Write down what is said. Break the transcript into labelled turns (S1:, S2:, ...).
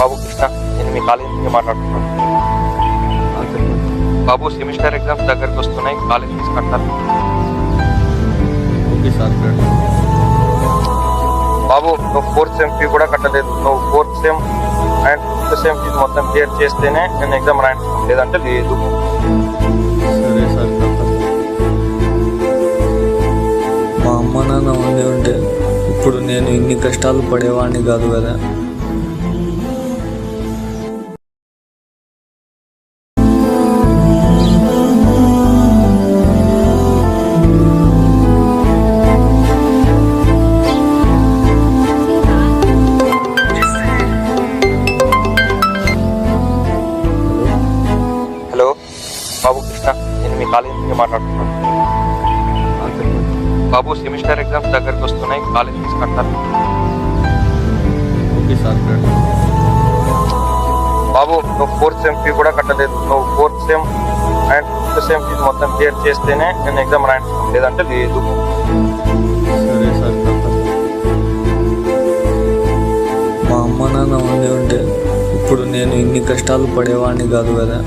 S1: బాబు కృష్ణ, నేను మీ కాలేజ్ నుంచి మాట్లాడుతున్నాను. బాబు, సెమిస్టర్ ఎగ్జామ్స్ దగ్గరికి వస్తున్నాయి, కాలేజ్ ఫీజు కట్టాలి.
S2: Okay sir.
S1: బాబు, నువ్వు ఫోర్త్ సెమ్ ఫీ కూడా కట్టలేదు. నువ్వు fourth sem and fifth sem fees మొత్తం క్లియర్ చేస్తేనే నేను ఎగ్జామ్ రాయించుకోను, లేదంటే లేదు.
S2: సరే సార్. మా అమ్మ నాన్న ఉండి ఉంటే ఇప్పుడు నేను ఇన్ని కష్టాలు పడేవాడిని కాదు కదా.
S1: హలో బాబు కృష్ణ, నేను మీ కాలేజ్ నుంచి మాట్లాడుతున్నాను. బాబు, సెమిస్టర్ ఎగ్జామ్స్ దగ్గరికి వస్తున్నాయి, కాలేజ్ ఫీజు కట్టాలి.
S2: Okay sir.
S1: బాబు, నువ్వు ఫోర్త్ సెమ్ ఫీ కూడా కట్టలేదు. నువ్వు fourth sem and fifth sem fees మొత్తం క్లియర్ చేస్తేనే నేను ఎగ్జామ్ రాయించుకోను, లేదంటే లేదు.
S2: సరే సార్. మా అమ్మ నాన్న ఉండి ఉంటే ఇప్పుడు నేను ఇన్ని కష్టాలు పడేవాడిని కాదు కదా.